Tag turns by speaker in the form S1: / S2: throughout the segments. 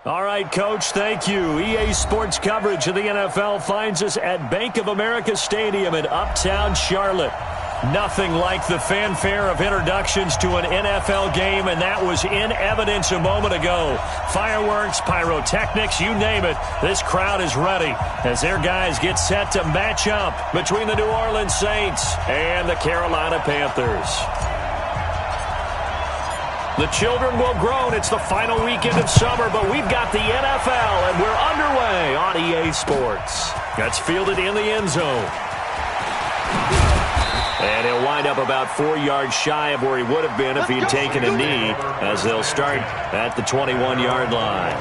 S1: All right, Coach, thank you. EA Sports coverage of the NFL finds us at Bank of America Stadium in Uptown Charlotte. Nothing like the fanfare of introductions to an NFL game, and that was in evidence a moment ago. Fireworks, pyrotechnics, you name it. This crowd is ready as their guys get set to match up between the New Orleans Saints and the Carolina Panthers. The children will groan. It's the final weekend of summer, but we've got the NFL, and we're underway on EA Sports. That's fielded in the end zone. And he'll wind up about 4 yards shy of where he would have been if he had taken a knee, as they'll start at the 21-yard line.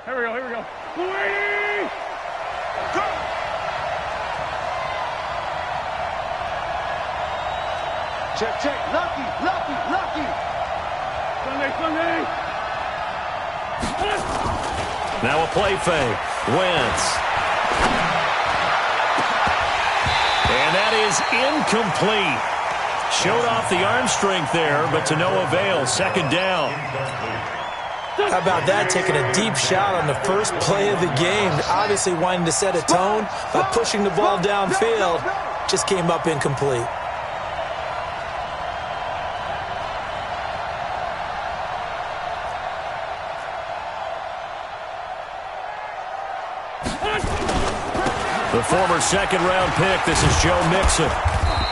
S2: Here we go. Check. Lucky. Sunday.
S1: Now a play fake. Wentz. And that is incomplete. Showed off the arm strength there, but to no avail. Second down.
S3: How about that, taking a deep shot on the first play of the game, obviously wanting to set a tone by pushing the ball downfield, just came up incomplete.
S1: The former second-round pick, this is Joe Mixon.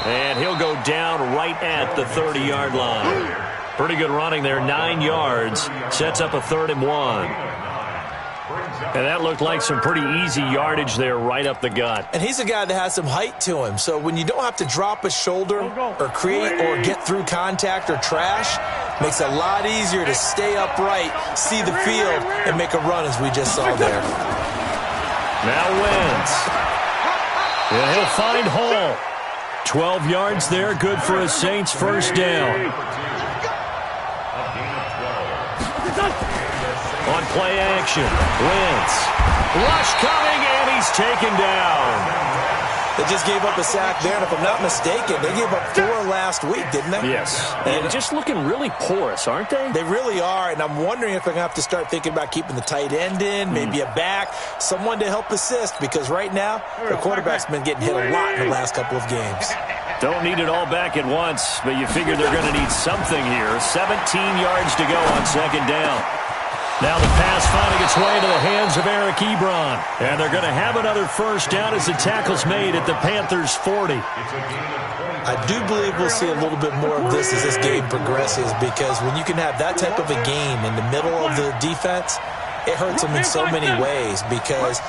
S1: And he'll go down right at the 30-yard line. Pretty good running there, 9 yards. Sets up a 3rd and 1. And that looked like some pretty easy yardage there right up the gut.
S3: And he's a guy that has some height to him. So when you don't have to drop a shoulder or create or get through contact or trash, makes it a lot easier to stay upright, see the field, and make a run as we just saw there.
S1: Now Wentz. And he'll find Hall. 12 yards there, good for a Saints first down. On play action, Wentz. Rush coming, and he's taken down.
S3: They just gave up a sack there, and if I'm not mistaken, they gave up 4 last week, didn't they?
S1: Yes. And just looking really porous, aren't they?
S3: They really are, and I'm wondering if they're going to have to start thinking about keeping the tight end in, maybe a back, someone to help assist, because right now, the quarterback's been getting hit a lot in the last couple of games.
S1: Don't need it all back at once, but you figure they're going to need something here. 17 yards to go on second down. Now the pass finding its way into the hands of Eric Ebron. And they're going to have another first down as the tackle's made at the Panthers' 40.
S3: I do believe we'll see a little bit more of this as this game progresses, because when you can have that type of a game in the middle of the defense, it hurts them in so many ways, because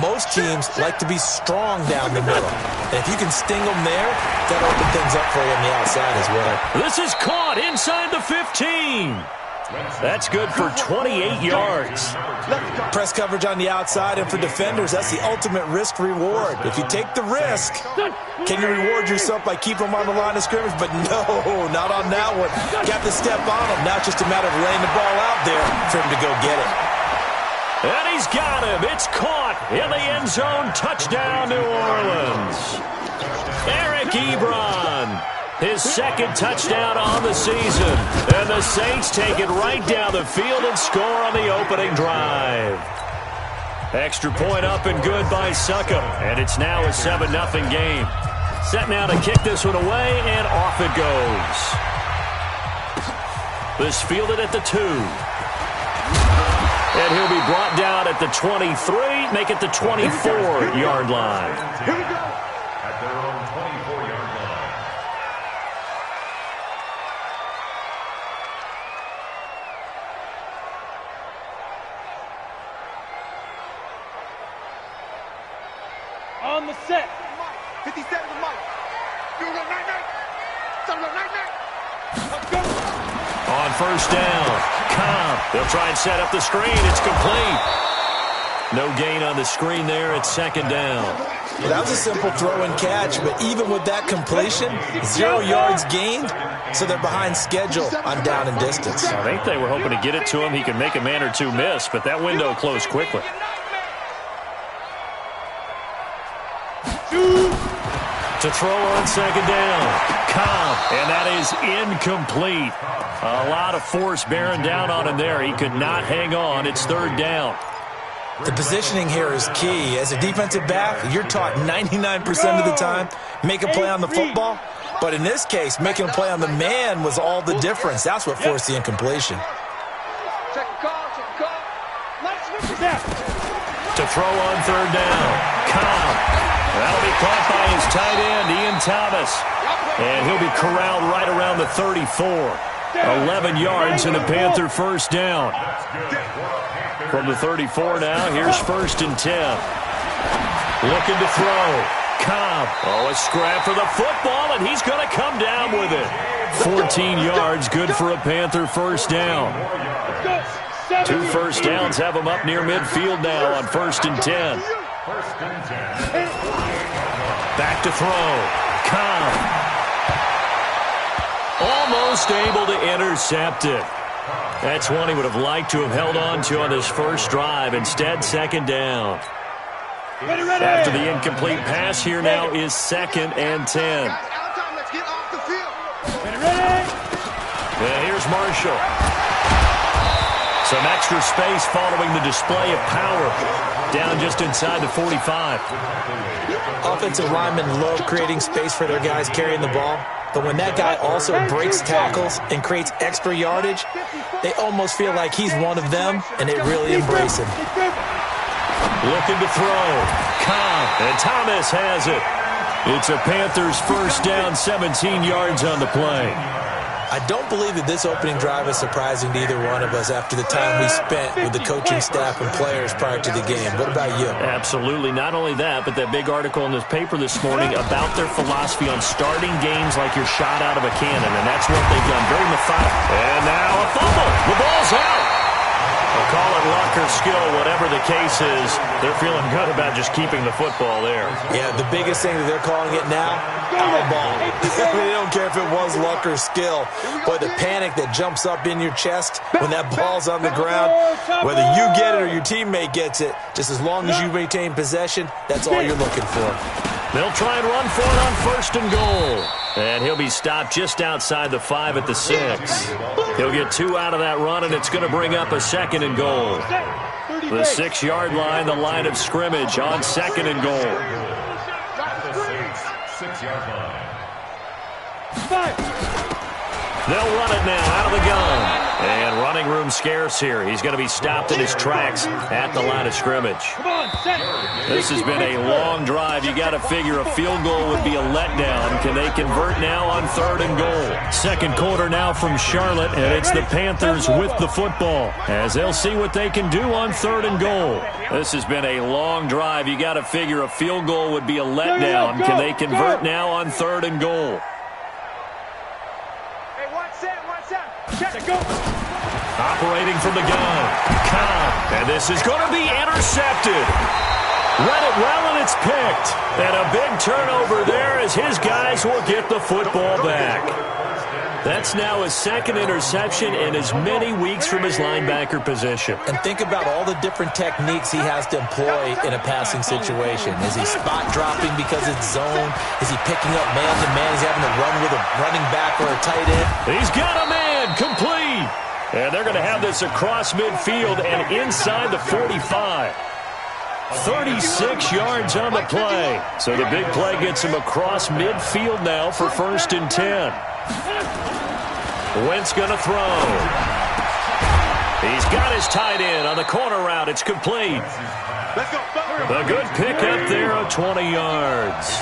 S3: most teams like to be strong down the middle. And if you can sting them there, that'll open things up for you on the outside as well.
S1: This is caught inside the 15. That's good for 28 yards.
S3: Press coverage on the outside, and for defenders, that's the ultimate risk-reward. If you take the risk, can you reward yourself by keeping them on the line of scrimmage? But no, not on that one. Got to step on them. Now it's just a matter of laying the ball out there for him to go get it.
S1: And he's got him. It's caught in the end zone. Touchdown, New Orleans. Eric Ebron. His second touchdown on the season. And the Saints take it right down the field and score on the opening drive. Extra point up and good by Succop. And it's now a 7-0 game. Set now to kick this one away, and off it goes. This fielded at the 2. And he'll be brought down at the 23, make it the 24-yard line.
S2: Here we go. At their own 24-yard line. On the set. 57 to Mike. You go night-night. Let's go.
S1: On first down, Cobb. They'll try and set up the screen. It's complete. No gain on the screen there at second down.
S3: Well, that was a simple throw and catch, but even with that completion, 0 yards gained, so they're behind schedule on down and distance.
S1: I think they were hoping to get it to him. He could make a man or two miss, but that window closed quickly. To throw on second down. Cobb, and that is incomplete. A lot of force bearing down on him there. He could not hang on. It's third down.
S3: The positioning here is key. As a defensive back, you're taught 99% of the time, make a play on the football. But in this case, making a play on the man was all the difference. That's what forced the incompletion.
S1: To throw on third down. Cobb. That'll be caught by his tight end, Ian Thomas. And he'll be corralled right around the 34. 11 yards and a Panther first down. From the 34 now, here's 1st and 10. Looking to throw. Cobb. Oh, a scrap for the football, and he's going to come down with it. 14 yards, good for a Panther first down. 2 first downs have him up near midfield now on 1st and 10. Back to throw. Cobb. Almost able to intercept it. That's one he would have liked to have held on to on this first drive. Instead, second down. After the incomplete pass, here now is 2nd and 10. And here's Marshall. Some extra space following the display of power. Down just inside the 45.
S3: Offensive linemen love creating space for their guys carrying the ball. But when that guy also breaks tackles and creates extra yardage, they almost feel like he's one of them, and they really embrace him.
S1: Looking to throw. Cobb, and Thomas has it. It's a Panthers first down, 17 yards on the play.
S3: I don't believe that this opening drive is surprising to either one of us after the time we spent with the coaching staff and players prior to the game. What about you?
S1: Absolutely. Not only that, but that big article in this paper this morning about their philosophy on starting games like you're shot out of a cannon, and that's what they've done. Very methodical. And now a fumble. The ball's out. I'll call it luck or skill, whatever the case is. They're feeling good about just keeping the football there.
S3: Yeah, the biggest thing that they're calling it now, our ball. They don't care if it was luck or skill. But the panic that jumps up in your chest when that ball's on the ground, whether you get it or your teammate gets it, just as long as you maintain possession, that's all you're looking for.
S1: They'll try and run for it on 1st and goal. And he'll be stopped just outside the 5 at the 6. He'll get 2 out of that run, and it's going to bring up a 2nd and goal. The 6-yard line, the line of scrimmage on 2nd and goal.
S2: 6-yard line.
S1: They'll run it now out of the gun. And running room scarce here. He's going to be stopped in his tracks at the line of scrimmage. This has been a long drive. You got to figure a field goal would be a letdown. Can they convert now on 3rd and goal? Second quarter now from Charlotte, and it's the Panthers with the football as they'll see what they can do on 3rd and goal. This has been a long drive. You got to figure a field goal would be a letdown. Can they convert now on 3rd and goal? Operating from the gun. Cobb. And this is going to be intercepted. Read it well, and it's picked. And a big turnover there as his guys will get the football back. That's now his 2nd interception in as many weeks from his linebacker position.
S3: And think about all the different techniques he has to employ in a passing situation. Is he spot dropping because it's zone? Is he picking up man-to-man? Is he having to run with a running back or a tight end?
S1: He's got a man complete. And they're going to have this across midfield and inside the 45. 36 yards on the play. So the big play gets him across midfield now for 1st and 10. Wentz going to throw. He's got his tight end on the corner route. It's complete. A good pickup there of 20 yards.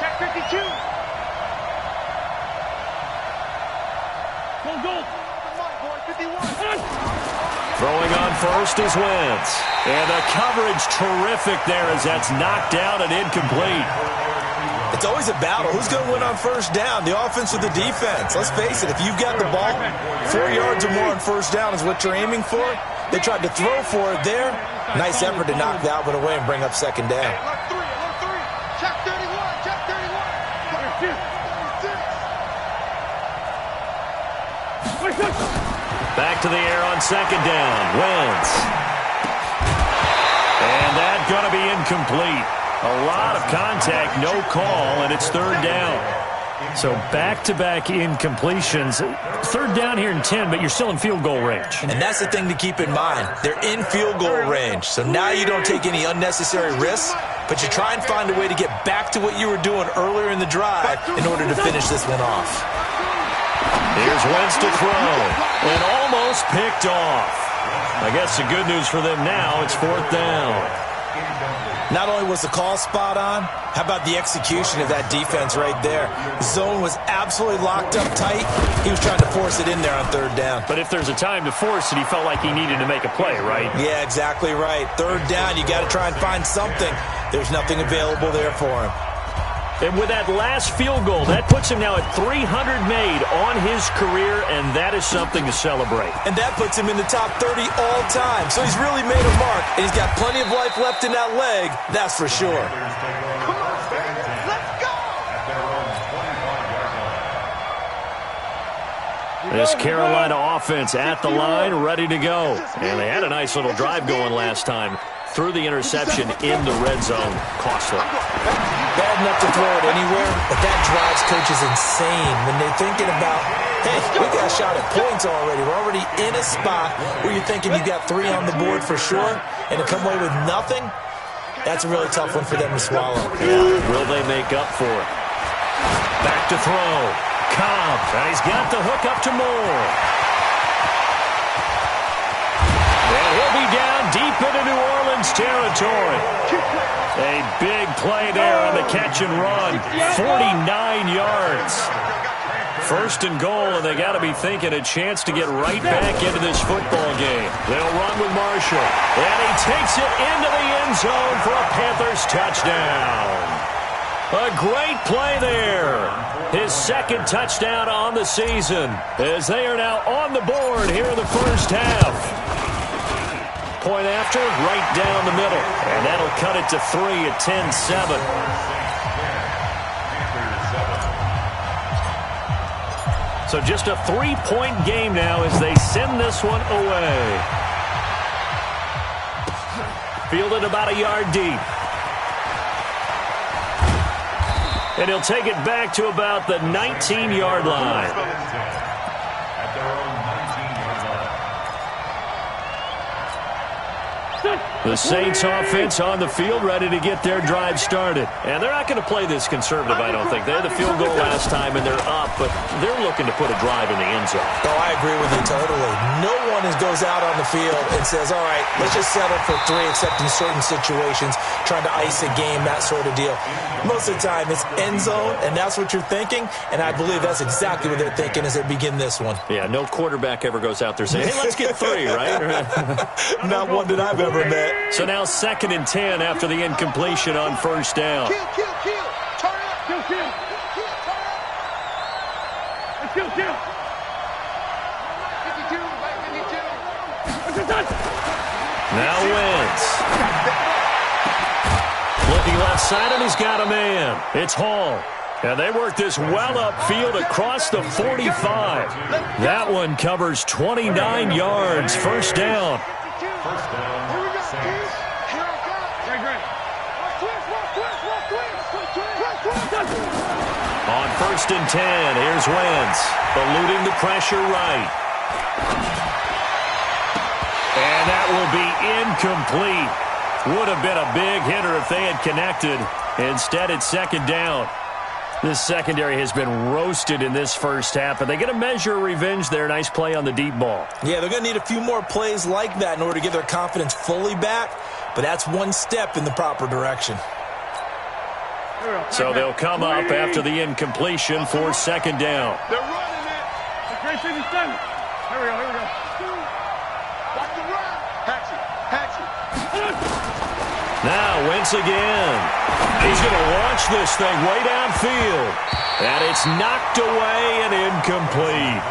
S2: Check 52.
S1: Throwing on first is Wentz. And the coverage terrific there as that's knocked down and incomplete.
S3: It's always a battle. Who's going to win on first down, the offense or the defense? Let's face it, if you've got the ball, 4 yards or more on first down is what you're aiming for. They tried to throw for it there. Nice effort to knock that one away and bring up second down.
S2: Check 31, check 31.
S1: Back to the air on second down. Wentz. And that's going to be incomplete. A lot of contact, no call, and it's third down. So back-to-back incompletions. Third down here in 10, but you're still in field goal range.
S3: And that's the thing to keep in mind. They're in field goal range. So now you don't take any unnecessary risks, but you try and find a way to get back to what you were doing earlier in the drive in order to finish this one off.
S1: Here's Wentz to throw, and almost picked off. I guess the good news for them now, it's fourth down.
S3: Not only was the call spot on, how about the execution of that defense right there? The zone was absolutely locked up tight. He was trying to force it in there on third down.
S1: But if there's a time to force it, he felt like he needed to make a play, right?
S3: Yeah, exactly right. Third down, you got to try and find something. There's nothing available there for him.
S1: And with that last field goal, that puts him now at 300 made on his career, and that is something to celebrate.
S3: And that puts him in the top 30 all time. So he's really made a mark, and he's got plenty of life left in that leg, that's for sure.
S2: Come on, baby. Let's go.
S1: This Carolina offense at the line, ready to go. And they had a nice little drive going last time. Through the interception in the red zone. Costly.
S3: Bad enough to throw it anywhere, but that drives coaches insane when they're thinking about, hey, we got a shot at points already. We're already in a spot where you're thinking you got 3 on the board for sure, and to come away with nothing, that's a really tough one for them to swallow.
S1: Yeah. Will they make up for it? Back to throw. Cobb, and he's got the hook up to Moore. And he'll be down deep into New Orleans territory. A big play there on the catch and run. 49 yards. First and goal, and they got to be thinking a chance to get right back into this football game. They'll run with Marshall. And he takes it into the end zone for a Panthers touchdown. A great play there. His second touchdown on the season as they are now on the board here in the first half. Point after, right down the middle. And that'll cut it to 3 at 10-7. So just a 3-point game now as they send this one away. Fielded about a yard deep. And he'll take it back to about the 19-yard line. The Saints offense on the field ready to get their drive started. And they're not going to play this conservative, I don't think. They had the field goal last time, and they're up, but they're looking to put a drive in the end zone.
S3: Oh, I agree with you totally. No one goes out on the field and says, all right, let's just settle for 3, except in certain situations, trying to ice a game, that sort of deal. Most of the time, it's end zone, and that's what you're thinking, and I believe that's exactly what they're thinking as they begin this one.
S1: Yeah, no quarterback ever goes out there saying, hey, let's get 3, right?
S3: Not one that I've ever met.
S1: So now 2nd and 10 after the incompletion on first down.
S2: Kill. Turn up. Kill. Turn up. Let's kill. 52, right, 52.
S1: Now Wentz. Looking left side, and he's got a man. It's Hall. And they work this well upfield across the 45. That one covers 29 yards. First down. On 1st and 10, here's Wentz, eluding the pressure right. And that will be incomplete. Would have been a big hitter if they had connected. Instead, it's 2nd down. This secondary has been roasted in this first half, and they get a measure of revenge there. Nice play on the deep ball.
S3: Yeah, they're going to need a few more plays like that in order to get their confidence fully back, but that's one step in the proper direction.
S1: So they'll come up after the incompletion for 2nd down.
S2: They're running it. Okay, 57. Here we go. Watch the run. Hatchet.
S1: Now Wentz again. He's going to launch this thing way downfield. And it's knocked away and incomplete.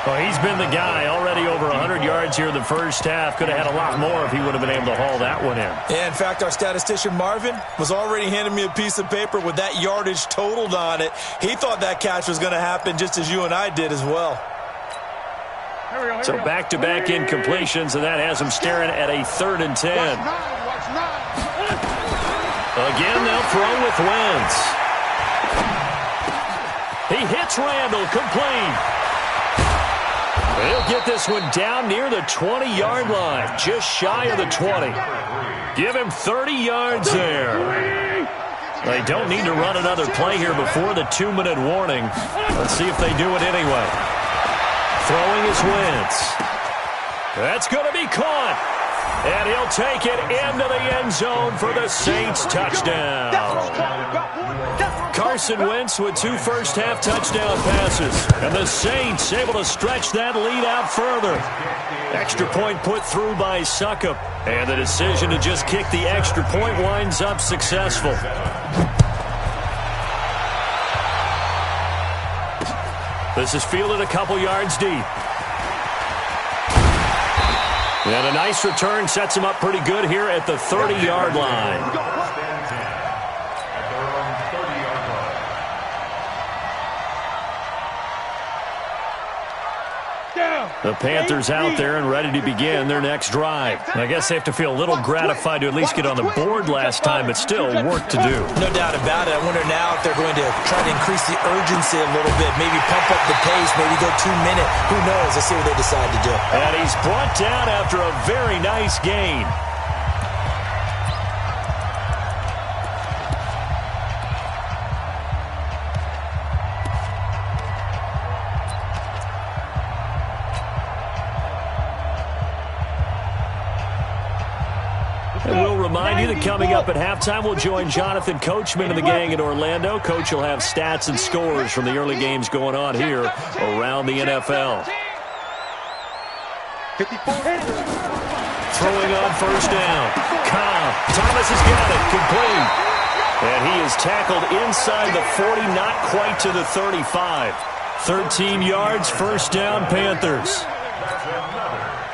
S1: Well, he's been the guy already over 100 yards here in the first half. Could have had a lot more if he would have been able to haul that one in.
S3: Yeah, in fact, our statistician Marvin was already handing me a piece of paper with that yardage totaled on it. He thought that catch was going to happen just as you and I did as well.
S1: So back-to-back incompletions, and that has him staring at a 3rd and 10. Again, they'll throw with Wentz. He hits Randall, complete. He'll get this one down near the 20-yard line, just shy of the 20. Give him 30 yards there. They don't need to run another play here before the 2-minute warning. Let's see if they do it anyway. Throwing is Wentz. That's going to be caught. And he'll take it into the end zone for the Saints touchdown. Carson Wentz with 2 first-half touchdown passes. And the Saints able to stretch that lead out further. Extra point put through by Succop. And the decision to just kick the extra point winds up successful. This is fielded a couple yards deep. And a nice return sets him up pretty good here at the 30-yard line. The Panthers out there and ready to begin their next drive. I guess they have to feel a little gratified to at least get on the board last time, but still work to do.
S3: No doubt about it. I wonder now if they're going to try to increase the urgency a little bit, maybe pump up the pace, maybe go 2 minutes. Who knows? Let's see what they decide to do.
S1: And he's brought down after a very nice gain. And we'll remind you that coming up at halftime, we'll join Jonathan Coachman and the gang in Orlando. Coach will have stats and scores from the early games going on here around the NFL. Throwing on first down. Cobb. Thomas has got it. Complete. And he is tackled inside the 40, not quite to the 35. 13 yards, first down, Panthers.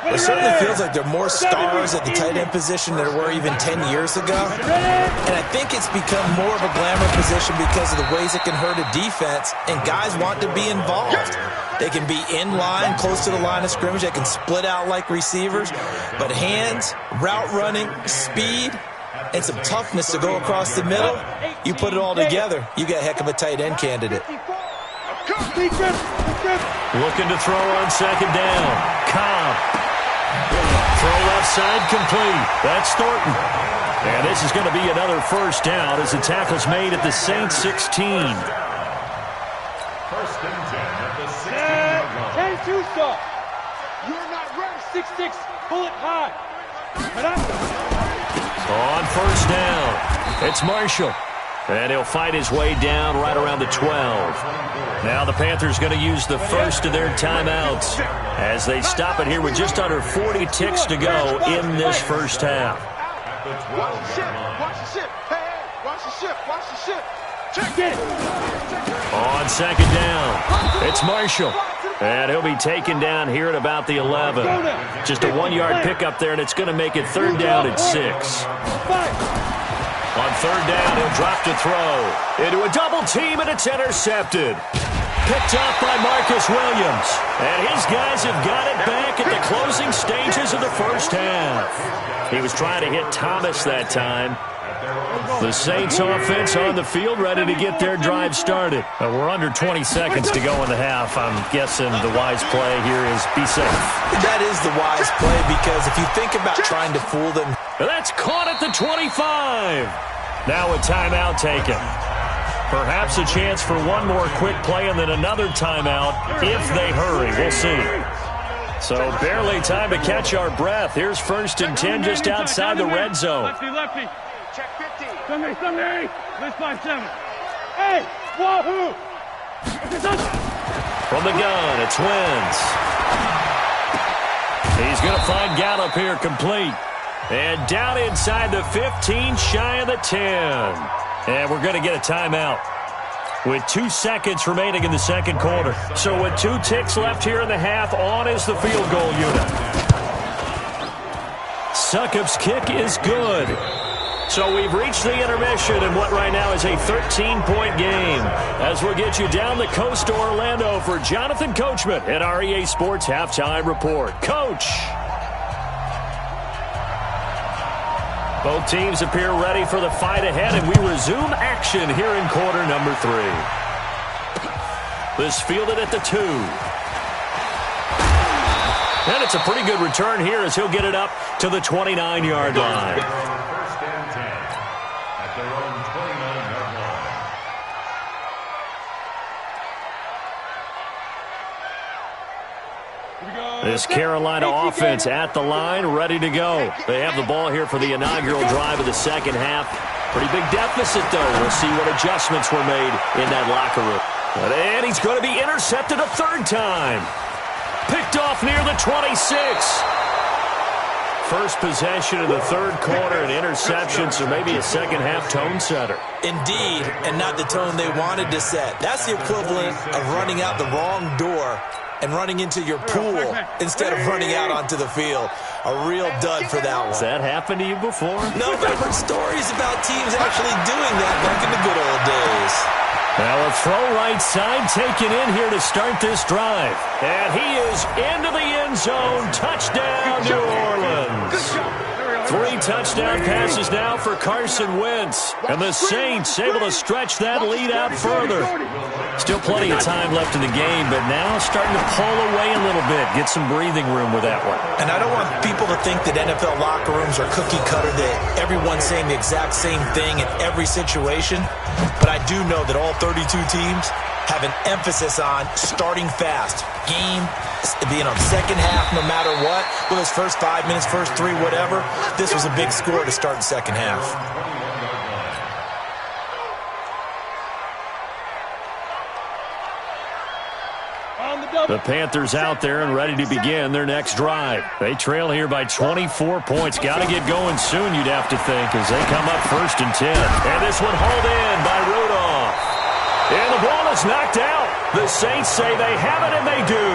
S3: It certainly feels like there are more stars at the tight end position than there were even 10 years ago. And I think it's become more of a glamour position because of the ways it can hurt a defense, and guys want to be involved. They can be in line, close to the line of scrimmage. They can split out like receivers. But hands, route running, speed, and some toughness to go across the middle, you put it all together, you got a heck of a tight end candidate.
S1: Looking to throw on second down. Cobb. Throw left side complete. That's Thornton. And this is going to be another first down as the tackle's made at the Saints 16.
S2: First and 10 at the 16.
S4: 10-2 stop. You're not ready. 6-6. Pull it high.
S1: On first down, it's Marshall. And he'll fight his way down right around the 12. Now the Panthers going to use the first of their timeouts as they stop it here with just under 40 ticks to go in this first half.
S2: Watch the ship. Watch the ship. Hey, watch the ship. Watch the ship. Check it.
S1: On second down, it's Marshall. And he'll be taken down here at about the 11. Just a 1-yard pickup there, and it's going to make it third down at 6. On third down, he'll drop to throw. Into a double team, and it's intercepted. Picked off by Marcus Williams. And his guys have got it back at the closing stages of the first half. He was trying to hit Thomas that time. The Saints offense on the field, ready to get their drive started. We're under 20 seconds to go in the half. I'm guessing the wise play here is be safe.
S3: That is the wise play, because if you think about trying to fool them.
S1: That's caught at the 25. Now a timeout taken. Perhaps a chance for one more quick play and then another timeout if they hurry. We'll see. So barely time to catch our breath. Here's first and 10 just outside the red zone.
S4: Lefty. Check 50. Somebody. Let's 5-7. Hey, wahoo!
S1: From the gun, it's Wentz. He's going to find Gallup here complete. And down inside the 15, shy of the 10. And we're going to get a timeout with 2 seconds remaining in the second quarter. So with 2 ticks left here in the half, on is the field goal unit. Succop's kick is good. So we've reached the intermission in what right now is a 13-point game. As we'll get you down the coast to Orlando for Jonathan Coachman at our EA Sports Halftime Report. Coach! Both teams appear ready for the fight ahead, and we resume action here in quarter number 3. This fielded at the 2. And it's a pretty good return here as he'll get it up to the 29-yard line.
S5: First and 10 at their own 29-yard line.
S1: This Carolina offense at the line, ready to go. They have the ball here for the inaugural drive of the second half. Pretty big deficit, though. We'll see what adjustments were made in that locker room. And he's going to be intercepted a third time. Picked off near the 26. First possession of the third quarter, an interception, so maybe a second-half tone setter.
S3: Indeed, and not the tone they wanted to set. That's the equivalent of running out the wrong door and running into your pool instead of running out onto the field. A real dud for that one.
S1: Has that happened to you before?
S3: No, but I've heard stories about teams actually doing that back in the good old days.
S1: Now a throw right side taken in here to start this drive. And he is into the end zone. Touchdown, New Orleans. 3 touchdown passes now for Carson Wentz. And the Saints able to stretch that lead out further. Still plenty of time left in the game, but now starting to pull away a little bit. Get some breathing room with that one.
S3: And I don't want people to think that NFL locker rooms are cookie cutter, that everyone's saying the exact same thing in every situation. But I do know that all 32 teams have an emphasis on starting fast. Game being on second half no matter what. Well, those first 5 minutes, first 3, whatever. This was a big score to start the second half.
S1: The Panthers out there and ready to begin their next drive. They trail here by 24 points. Got to get going soon, you'd have to think, as they come up 1st and 10. And this one hauled in by Rudolph. And the ball is knocked out. The Saints say they have it, and they do.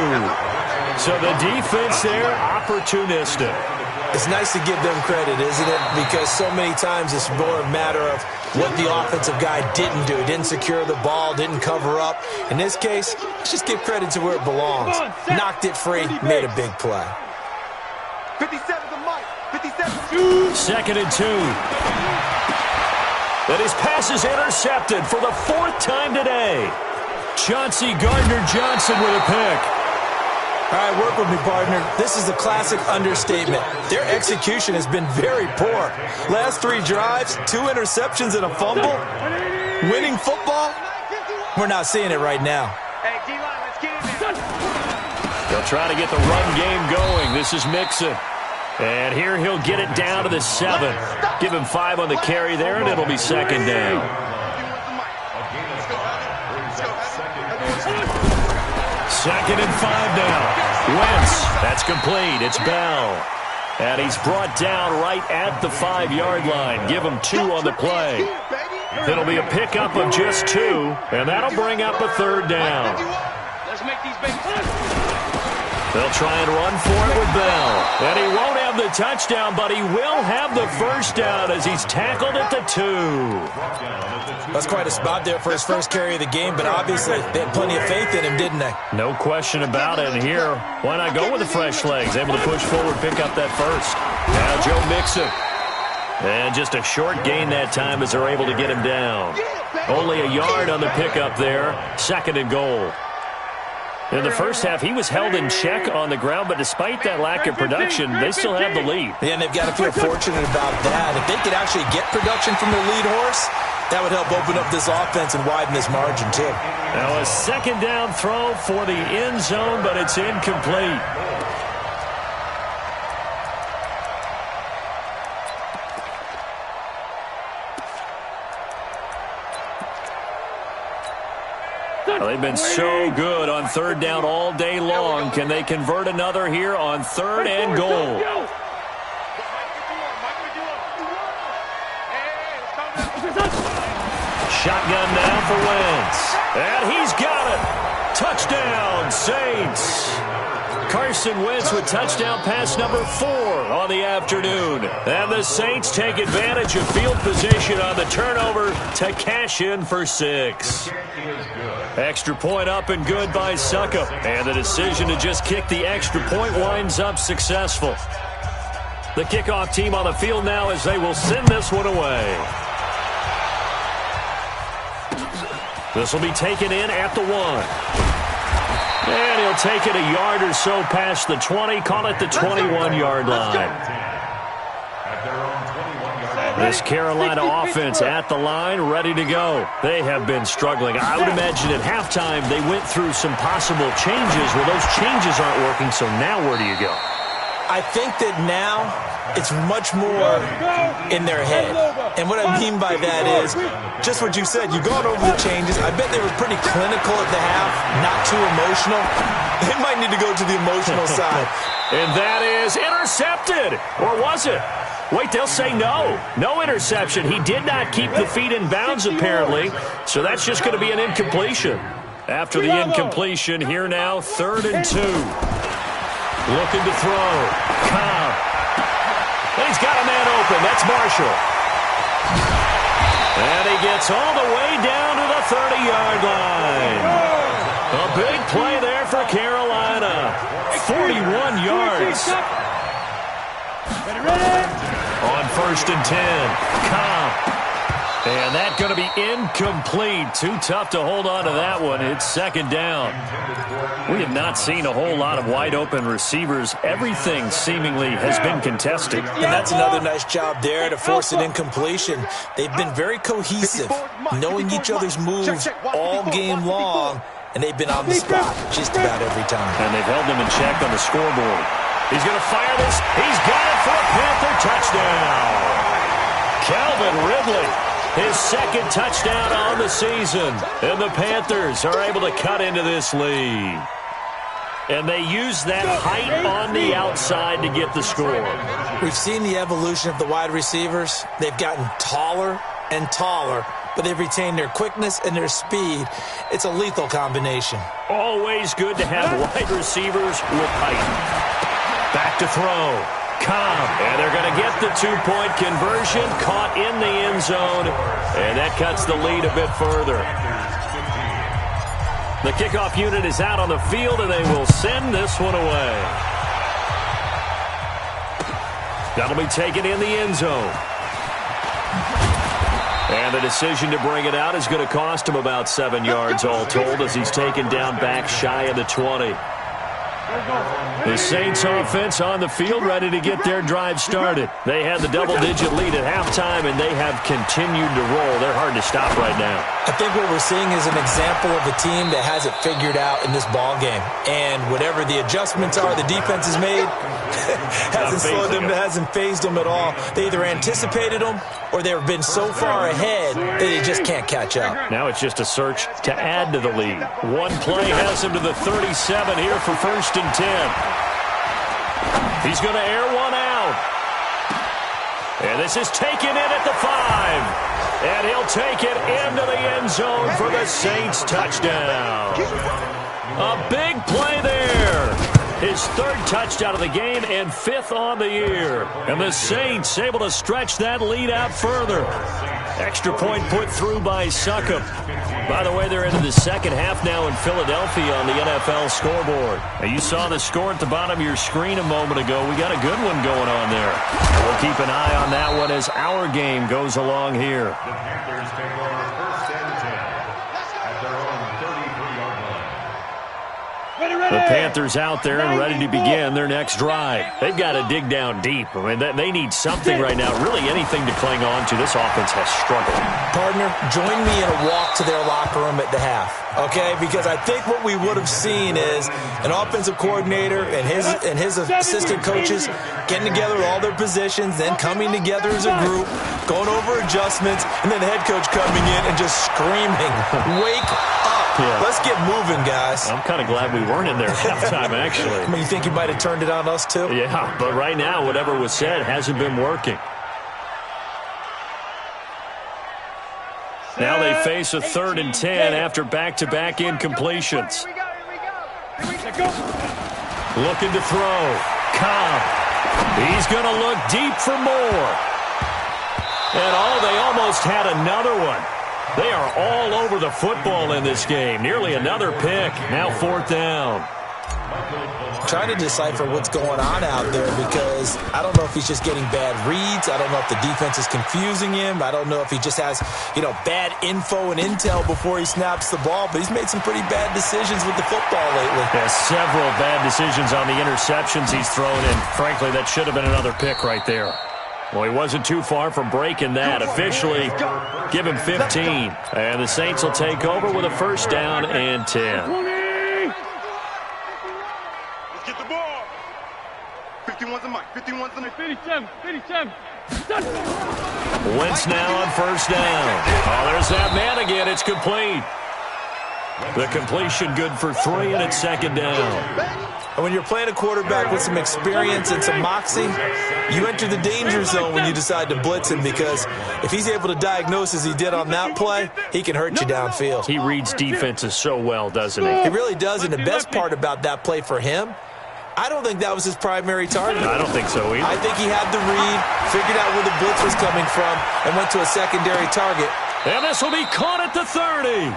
S1: So the defense there, opportunistic.
S3: It's nice to give them credit, isn't it? Because so many times it's more a matter of what the offensive guy didn't do. Didn't secure the ball, didn't cover up. In this case, let's just give credit to where it belongs. Knocked it free, made a big play.
S2: 57 to Mike. 57.
S1: 2nd and 2. And his pass is intercepted for the 4th time today. Chauncey Gardner-Johnson with a pick.
S3: All right, work with me, partner. This is a classic understatement. Their execution has been very poor. Last 3 drives, 2 interceptions and a fumble. Winning football? We're not seeing it right now.
S2: Hey, D-line, let's get in there.
S1: They'll try to get the run game going. This is Mixon. And here he'll get it down to the 7. Give him 5 on the carry there, and it'll be 2nd down. 2nd and 5 now. Wentz, that's complete. It's Bell. And he's brought down right at the 5-yard line. Give him 2 on the play. It'll be a pickup of just 2, and that'll bring up a 3rd down.
S4: Let's make these babies.
S1: They'll try and run for it with Bell. And he won't have the touchdown, but he will have the first down as he's tackled at the 2.
S3: That's quite a spot there for his first carry of the game, but obviously they had plenty of faith in him, didn't they?
S1: No question about it. And here, why not go with the fresh legs? Able to push forward, pick up that first. Now Joe Mixon. And just a short gain that time as they're able to get him down. Only a yard on the pickup there. 2nd and goal. In the first half, he was held in check on the ground, but despite that lack of production, they still have the lead.
S3: Yeah, and they've got to feel fortunate about that. If they could actually get production from their lead horse, that would help open up this offense and widen this margin, too.
S1: Now a 2nd down throw for the end zone, but it's incomplete. Well, they've been so good on 3rd down all day long. Can they convert another here on 3rd and goal? Shotgun now for Wentz. And he's got it. Touchdown, Saints. Carson Wentz with touchdown pass number 4 on the afternoon. And the Saints take advantage of field position on the turnover to cash in for 6. Extra point up and good by Suckup. And the decision to just kick the extra point winds up successful. The kickoff team on the field now as they will send this one away. This will be taken in at the 1. And he'll take it a yard or so past the 20. Call it the 21-yard line. This Carolina offense at the line, ready to go. They have been struggling. I would imagine at halftime they went through some possible changes. Well, those changes aren't working, so now where do you go?
S3: I think that now it's much more in their head. And what I mean by that is just what you said. You've gone over the changes. I bet they were pretty clinical at the half, not too emotional. They might need to go to the emotional side.
S1: And that is intercepted. Or was it? Wait, they'll say no. No interception. He did not keep the feet in bounds, apparently. So that's just going to be an incompletion. After the incompletion, here now, 3rd and 2. Looking to throw. Cobb. And he's got a man open. That's Marshall. And he gets all the way down to the 30-yard line. A big play there for Carolina. 41 yards. On 1st and 10. Cobb. And that's going to be incomplete. Too tough to hold on to that one. It's 2nd down. We have not seen a whole lot of wide-open receivers. Everything seemingly has been contested.
S3: And that's another nice job there to force an incompletion. They've been very cohesive, knowing each other's moves all game long, and they've been on the spot just about every time.
S1: And they've held them in check on the scoreboard. He's going to fire this. He's got it for a Panther touchdown. Calvin Ridley. His 2nd touchdown on the season. And the Panthers are able to cut into this lead. And they use that height on the outside to get the score.
S3: We've seen the evolution of the wide receivers. They've gotten taller and taller, but they've retained their quickness and their speed. It's a lethal combination.
S1: Always good to have wide receivers with height. Back to throw. Cobb, and they're going to get the 2-point conversion, caught in the end zone, and that cuts the lead a bit further. The kickoff unit is out on the field, and they will send this one away. That'll be taken in the end zone. And the decision to bring it out is going to cost him about 7 yards all told as he's taken down back shy of the 20. The Saints offense on the field ready to get their drive started. They had the double-digit lead at halftime, and they have continued to roll. They're hard to stop right now.
S3: I think what we're seeing is an example of a team that has it figured out in this ball game. And whatever the adjustments are the defense has made hasn't slowed them, hasn't phased them at all. They either anticipated them or they've been so far ahead that they just can't catch up.
S1: Now it's just a search to add to the lead. One play has him to the 37 here for 1st and 10. He's going to air one out. And this is taken in at the 5. And he'll take it into the end zone for the Saints touchdown. A big play there. His 3rd touchdown of the game and 5th on the year. And the Saints able to stretch that lead out further. Extra point put through by Suckup. By the way, they're into the 2nd half now in Philadelphia on the NFL scoreboard. Now, you saw the score at the bottom of your screen a moment ago. We got a good one going on there. We'll keep an eye on that one as our game goes along here.
S5: The Panthers take over 1st and 10 at their own 33-yard line.
S1: The Panthers out there and ready to begin their next drive. They've got to dig down deep. I mean, they need something right now, really anything to cling on to. This offense has struggled.
S3: Partner, join me in a walk to their locker room at the half, okay? Because I think what we would have seen is an offensive coordinator and his assistant coaches getting together with all their positions, then coming together as a group, going over adjustments, and then the head coach coming in and just screaming, "Wake up. Yeah. Let's get moving, guys."
S1: I'm kind of glad we weren't in there at halftime, actually.
S3: I mean, you think you might have turned it on us, too?
S1: Yeah, but right now, whatever was said hasn't been working. Now they face a 3rd and 10 after back-to-back incompletions. Looking to throw. Cobb. He's going to look deep for more. And they almost had another one. They are all over the football in this game. Nearly another pick. Now 4th down.
S3: Trying to decipher what's going on out there because I don't know if he's just getting bad reads. I don't know if the defense is confusing him. I don't know if he just has, bad info and intel before he snaps the ball. But he's made some pretty bad decisions with the football lately.
S1: Yeah, several bad decisions on the interceptions he's thrown in. Frankly, that should have been another pick right there. Well, he wasn't too far from breaking that. Officially, give him 15. And the Saints will take over with a 1st down and 10.
S2: Get the ball. 51's the mic. 51's the mic.
S4: 57.
S1: Wentz now on 1st down. Oh, there's that man again. It's complete. The completion good for 3, and it's 2nd down.
S3: And when you're playing a quarterback with some experience and some moxie, you enter the danger zone when you decide to blitz him because if he's able to diagnose as he did on that play, he can hurt you downfield.
S1: He reads defenses so well, doesn't he?
S3: He really does, and the best part about that play for him, I don't think that was his primary target.
S1: I don't think so either.
S3: I think he had the read, figured out where the blitz was coming from, and went to a secondary target.
S1: And this will be caught at the 30.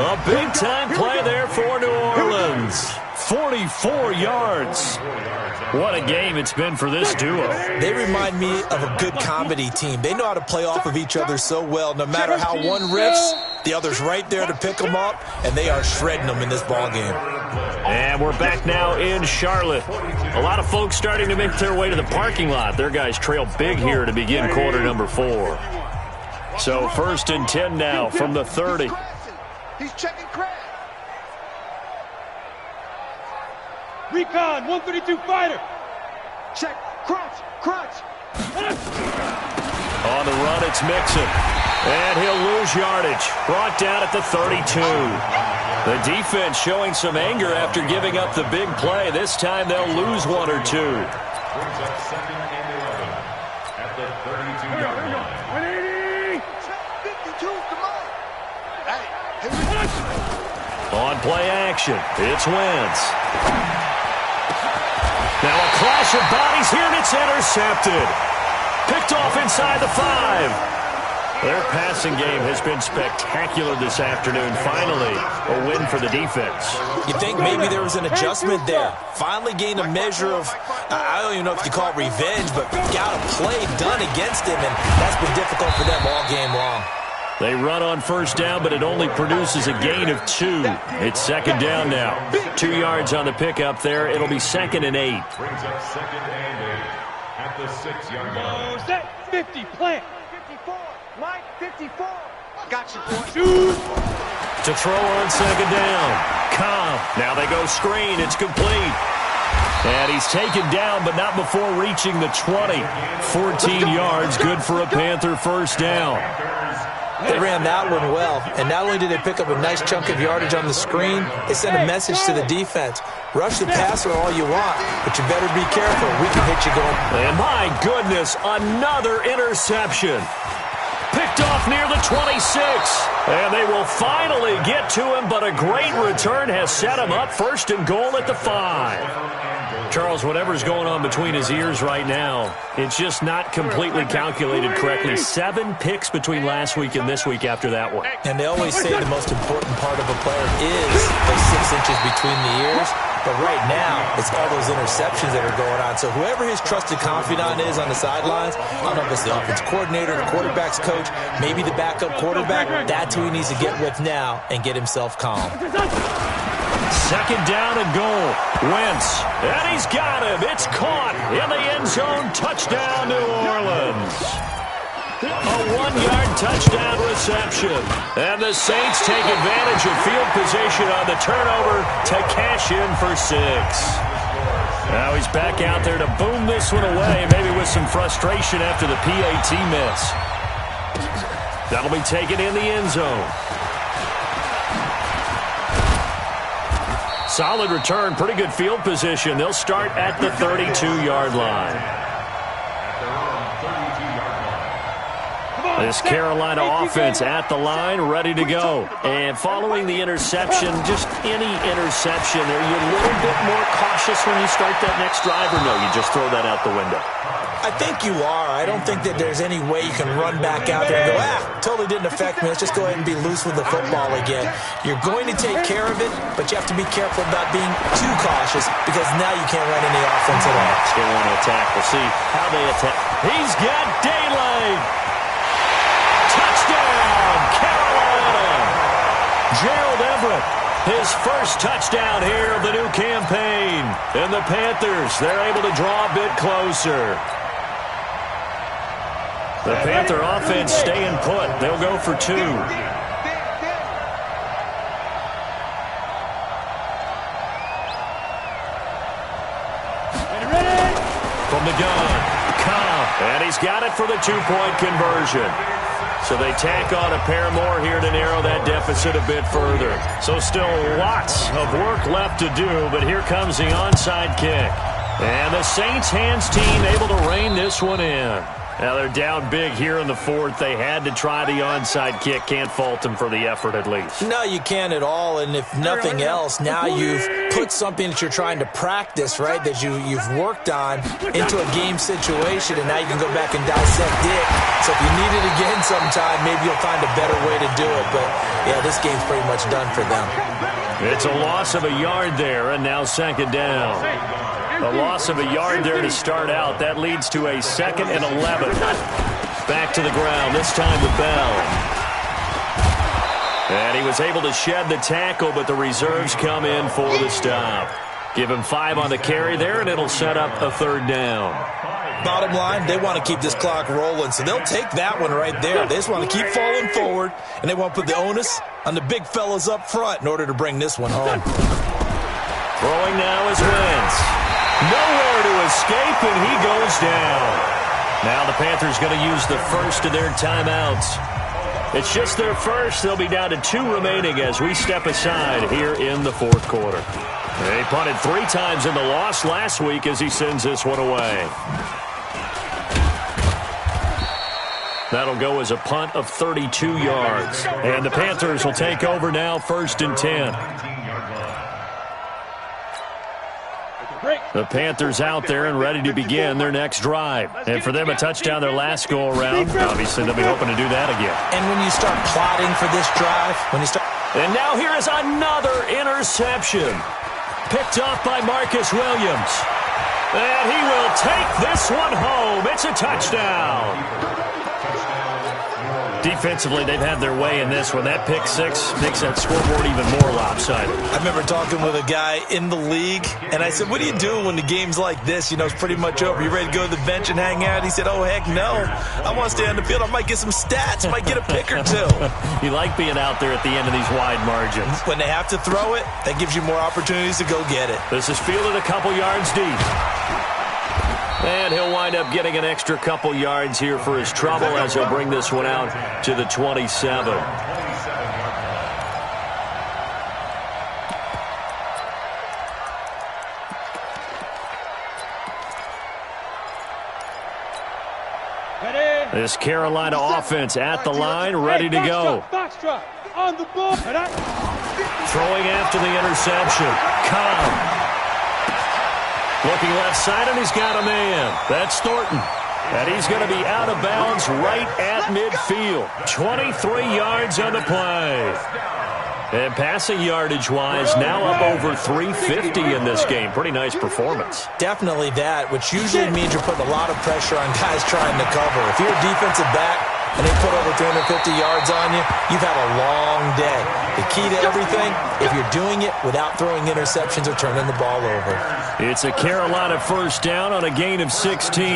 S1: A big-time play there for New Orleans. 44 yards. What a game it's been for this duo.
S3: They remind me of a good comedy team. They know how to play off of each other so well. No matter how one riffs, the other's right there to pick them up, and they are shredding them in this ballgame.
S1: And we're back now in Charlotte. A lot of folks starting to make their way to the parking lot. Their guys trail big here to begin quarter number 4. So 1st and 10 now from the 30.
S2: He's checking Craig.
S4: Recon, 132 fighter.
S2: Check. Crunch.
S1: On the run, it's Mixon. And he'll lose yardage. Brought down at the 32. The defense showing some anger after giving up the big play. This time they'll lose 1 or 2.
S5: Brings up 2nd and 11 at the 32-yard line.
S2: 52, come on. Hey.
S1: On play action, it's Wentz. Now a clash of bodies here, and it's intercepted. Picked off inside the 5. Their passing game has been spectacular this afternoon. Finally, a win for the defense.
S3: You think maybe there was an adjustment there. Finally gained a measure of, I don't even know if you call it revenge, but got a play done against him, and that's been difficult for them all game long.
S1: They run on 1st down, but it only produces a gain of 2. It's 2nd down now. 2 yards on the pickup there. It'll be 2nd and 8.
S5: Brings up 2nd and 8 at the 6-yard line.
S4: Set 50, plant.
S2: 54. Mike, 54. Got you, boy.
S4: Shoot.
S1: To throw on 2nd down. Cobb. Now they go screen. It's complete. And he's taken down, but not before reaching the 20. 14 yards, good for a Panther 1st down.
S3: They ran that one well, and not only did they pick up a nice chunk of yardage on the screen, they sent a message to the defense. Rush the passer all you want, but you better be careful. We can hit you going.
S1: And my goodness, another interception. Picked off near the 26. And they will finally get to him, but a great return has set him up 1st and goal at the 5. Charles, whatever's going on between his ears right now, it's just not completely calculated correctly. 7 picks between last week and this week after that one.
S3: And they always say the most important part of a player is those 6 inches between the ears. But right now, it's all those interceptions that are going on. So whoever his trusted confidant is on the sidelines, I don't know if it's the offense coordinator, the quarterback's coach, maybe the backup quarterback, that's who he needs to get with now and get himself calm.
S1: 2nd down and goal. Wentz. And he's got him. It's caught in the end zone. Touchdown, New Orleans. A 1-yard touchdown reception. And the Saints take advantage of field position on the turnover to cash in for 6. Now he's back out there to boom this one away, maybe with some frustration after the PAT miss. That'll be taken in the end zone. Solid return, pretty good field position. They'll start at the 32-yard line. This Carolina offense at the line, ready to go. And following the interception, just any interception, are you a little bit more cautious when you start that next drive, or no, you just throw that out the window?
S3: I think you are. I don't think that there's any way you can run back out there and go, totally didn't affect me. Let's just go ahead and be loose with the football again. You're going to take care of it, but you have to be careful about being too cautious because now you can't run any offense at all.
S1: They want to attack. We'll see how they attack. He's got daylight. Touchdown, Carolina. Gerald Everett, his first touchdown here of the new campaign. And the Panthers, they're able to draw a bit closer. The Panther offense staying put. They'll go for 2. From the gun, Cobb, and he's got it for the 2-point conversion. So they tack on a pair more here to narrow that deficit a bit further. So still lots of work left to do, but here comes the onside kick. And the Saints hands team able to rein this one in. Now they're down big here in the 4th. They had to try the onside kick. Can't fault them for the effort at least.
S3: No, you can't at all. And if nothing else, now you've put something that you're trying to practice, right, that you've worked on into a game situation, and now you can go back and dissect it. So if you need it again sometime, maybe you'll find a better way to do it. But, yeah, this game's pretty much done for them.
S1: It's a loss of a yard there, and now 2nd down. A loss of a yard there to start out. That leads to a 2nd and 11. Back to the ground, this time with Bell. And he was able to shed the tackle, but the reserves come in for the stop. Give him 5 on the carry there, and it'll set up a 3rd down.
S3: Bottom line, they want to keep this clock rolling, so they'll take that one right there. They just want to keep falling forward, and they want to put the onus on the big fellas up front in order to bring this one home.
S1: Throwing now is Wentz. Nowhere to escape, and he goes down. Now the Panthers going to use the first of their timeouts. It's just their first. They'll be down to 2 remaining as we step aside here in the 4th quarter. They punted 3 times in the loss last week as he sends this one away. That'll go as a punt of 32 yards. And the Panthers will take over now, 1st and 10. The Panthers out there and ready to begin their next drive. And for them, a touchdown their last go-around. Obviously, they'll be hoping to do that again.
S3: And when you start plotting for this drive,
S1: And now here is another interception. Picked off by Marcus Williams. And he will take this one home. It's a touchdown. Defensively, they've had their way in this one. That pick 6 makes that scoreboard even more lopsided.
S3: I remember talking with a guy in the league, and I said, what do you do when the game's like this? You know, it's pretty much over. You ready to go to the bench and hang out? He said, oh, heck no. I want to stay on the field. I might get some stats. I might get a pick or 2.
S1: You like being out there at the end of these wide margins.
S3: When they have to throw it, that gives you more opportunities to go get it.
S1: This is fielded a couple yards deep. And he'll wind up getting an extra couple yards here for his trouble as he'll bring this one out to the 27. This Carolina offense at the line, ready to go.
S4: On the ball.
S1: Throwing after the interception. Cobb. Looking left side, and he's got a man. That's Thornton. And he's going to be out of bounds right at midfield. 23 yards on the play. And passing yardage-wise, now up over 350 in this game. Pretty nice performance.
S3: Definitely that, which usually means you're putting a lot of pressure on guys trying to cover. If you're a defensive back and they put over 350 yards on you, you've had a long day. The key to everything, if you're doing it without throwing interceptions or turning the ball over.
S1: It's a Carolina first down on a gain of 16.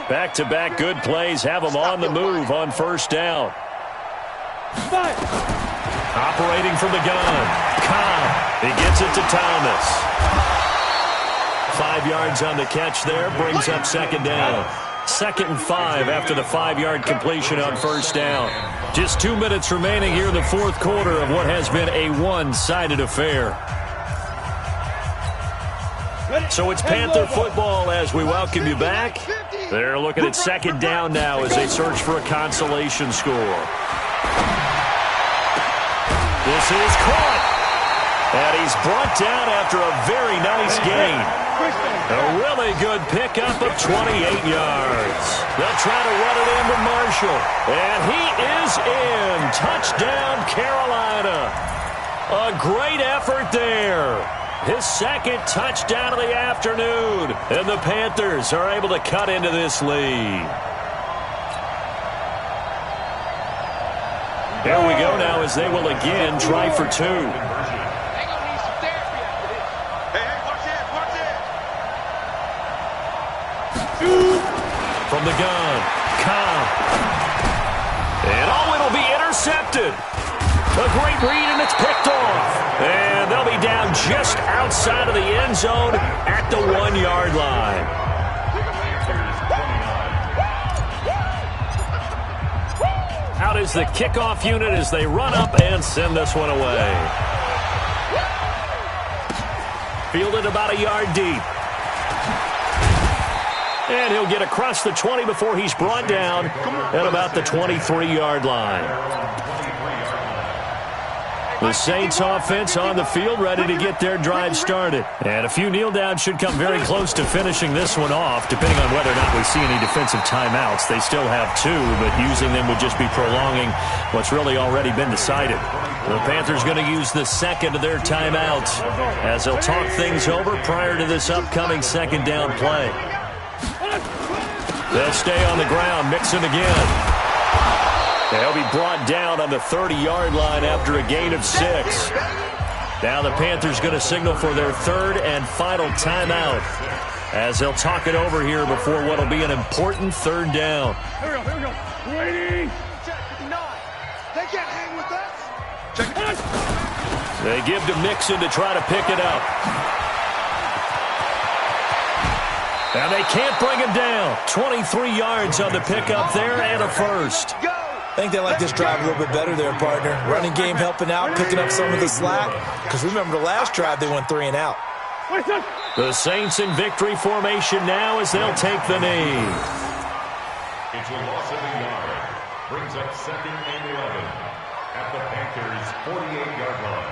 S1: Back-to-back good plays have them on the move on first down. Operating from the gun. Cobb. He gets it to Thomas. 5 yards on the catch there. Brings up second down. 2nd and 5 after the 5-yard completion on first down. Just 2 minutes remaining here in the 4th quarter of what has been a one-sided affair. So it's Panther football as we welcome you back. They're looking at second down now as they search for a consolation score. This is caught. And he's brought down after a very nice gain. A really good pickup of 28 yards. They'll try to run it into Marshall. And he is in. Touchdown, Carolina. A great effort there. His second touchdown of the afternoon. And the Panthers are able to cut into this lead. Here we go now as they will again try for two. From the gun, Cobb. And it'll be intercepted. A great read, and it's picked off. And they'll be down just outside of the end zone at the 1-yard line. Out is the kickoff unit as they run up and send this one away. Fielded about a yard deep. And he'll get across the 20 before he's brought down at about the 23-yard line. The Saints offense on the field ready to get their drive started. And a few kneel downs should come very close to finishing this one off, depending on whether or not we see any defensive timeouts. They still have 2, but using them would just be prolonging what's really already been decided. The Panthers going to use the second of their timeouts as they'll talk things over prior to this upcoming second down play. They'll stay on the ground, Mixon again. They'll be brought down on the 30-yard line after a gain of 6. Now the Panthers going to signal for their third and final timeout as they'll talk it over here before what will be an important third down.
S4: Here we go. Waiting. Check 59. They can't hang with us. Check it.
S1: They give to Mixon to try to pick it up. And they can't bring him down. 23 yards on the pickup there and a first.
S3: I think they like this drive a little bit better there, partner. Running game helping out, picking up some of the slack. Because remember the last drive, they went 3 and out.
S1: The Saints in victory formation now as they'll take the knee.
S5: It's a loss of a yard. Brings up 2nd and 11 at the Panthers' 48-yard line.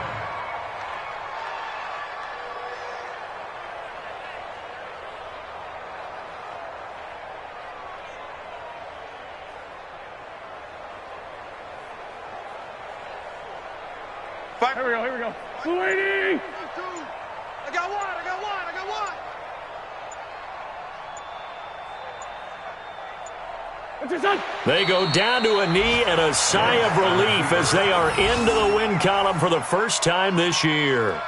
S4: Here we go. Waiting. I got one. What's your son?
S1: They go down to a knee and a sigh of relief as they are into the win column for the first time this year.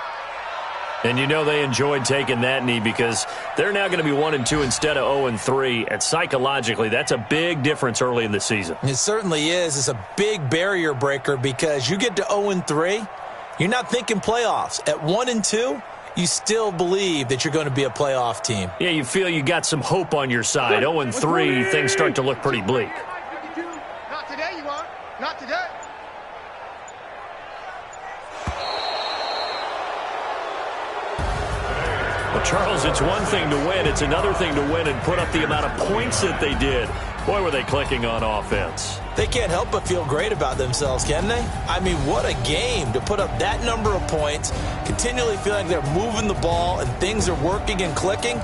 S1: And you know they enjoyed taking that knee because they're now going to be 1-2 instead of 0-3. And psychologically, that's a big difference early in the season.
S3: It certainly is. It's a big barrier breaker because you get to 0-3, you're not thinking playoffs. At 1-2, you still believe that you're going to be a playoff team.
S1: Yeah, you feel you got some hope on your side. 0-3, things start to look pretty bleak.
S2: Not today, you are. Not today.
S1: Well, Charles, it's one thing to win. It's another thing to win and put up the amount of points that they did. Boy, were they clicking on offense.
S3: They can't help but feel great about themselves, can they? I mean, what a game to put up that number of points, continually feeling they're moving the ball and things are working and clicking.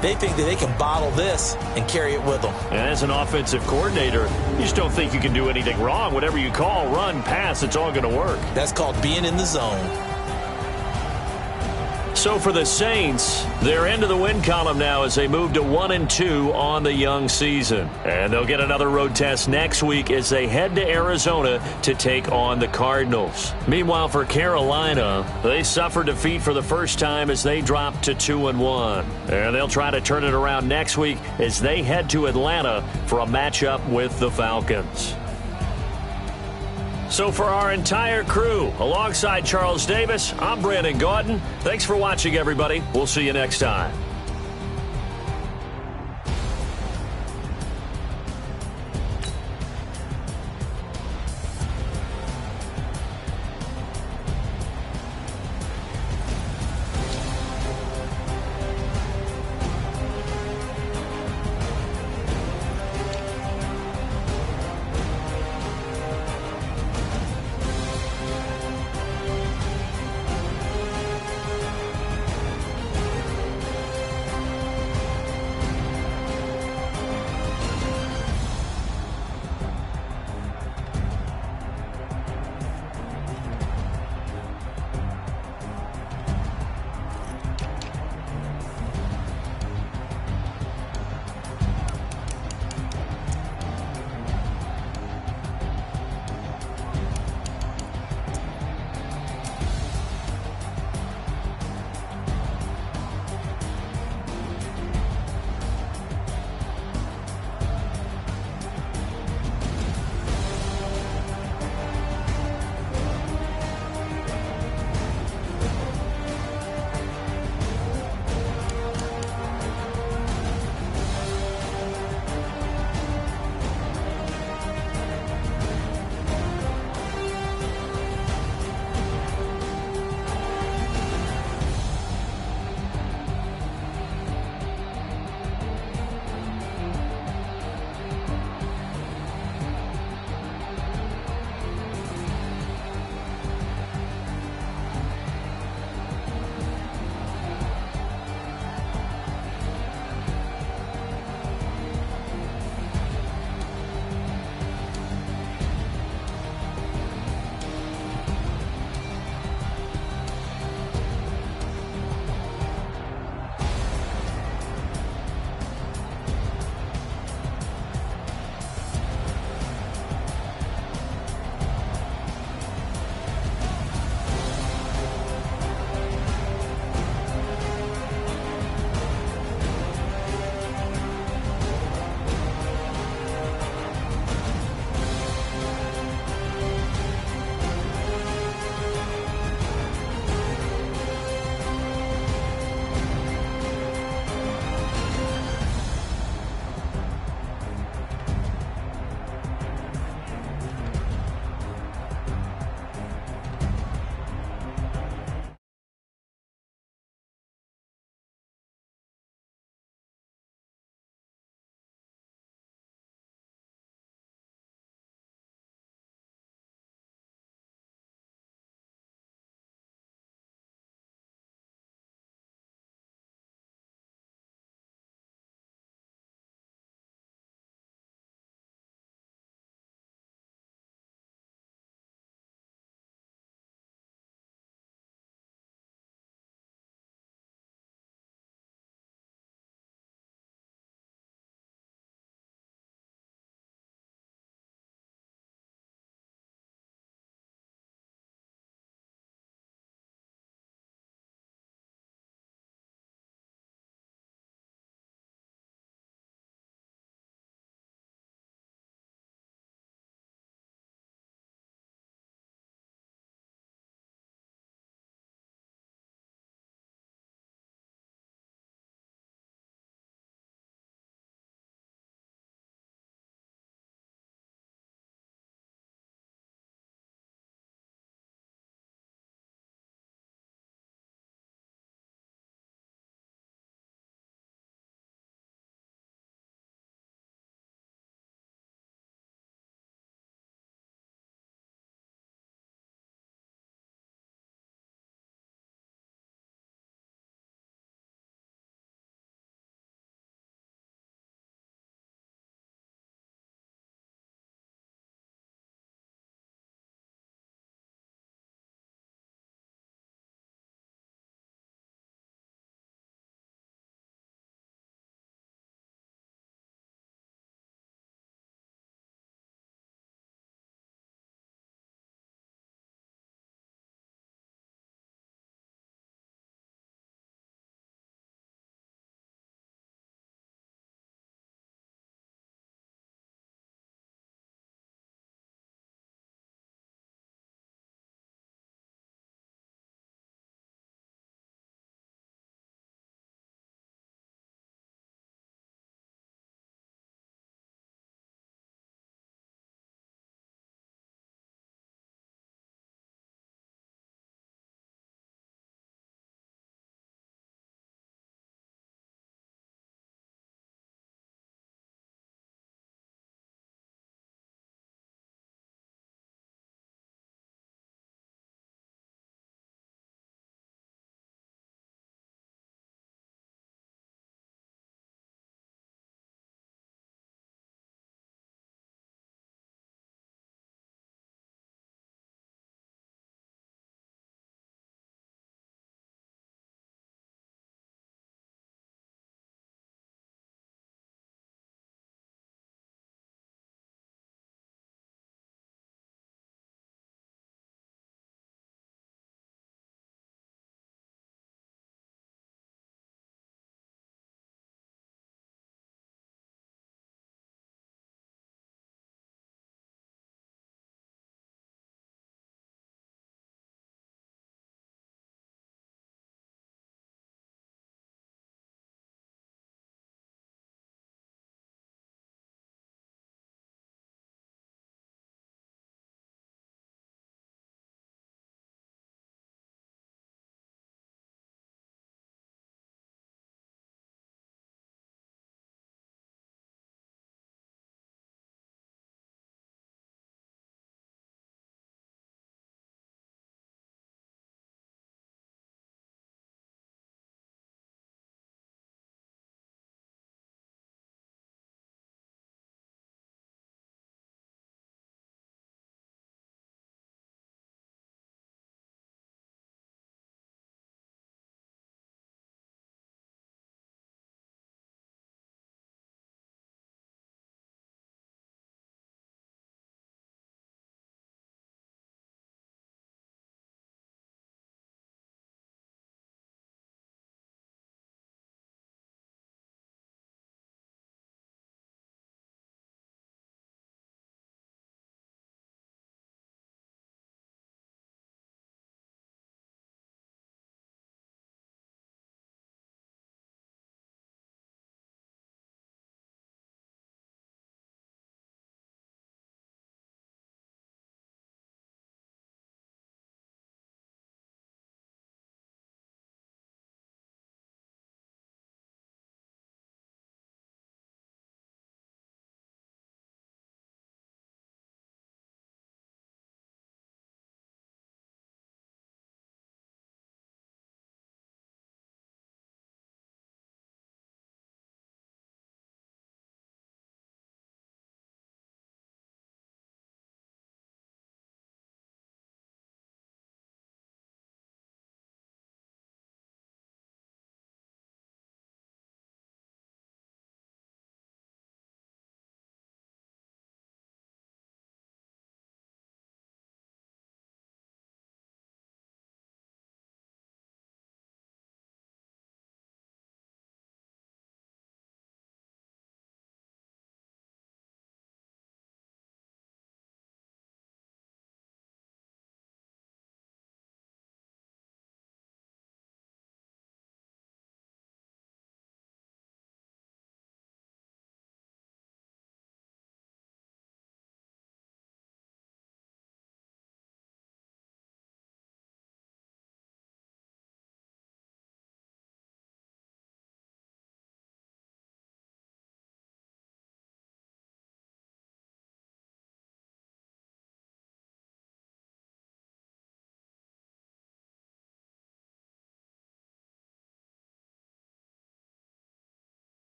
S3: They think that they can bottle this and carry it with them.
S1: And as an offensive coordinator, you just don't think you can do anything wrong. Whatever you call, run, pass, it's all going to work.
S3: That's called being in the zone.
S1: So for the Saints, they're into the win column now as they move to 1-2 on the young season. And they'll get another road test next week as they head to Arizona to take on the Cardinals. Meanwhile, for Carolina, they suffered defeat for the first time as they dropped to 2-1. And they'll try to turn it around next week as they head to Atlanta for a matchup with the Falcons. So for our entire crew, alongside Charles Davis, I'm Brandon Gaudin. Thanks for watching, everybody. We'll see you next time.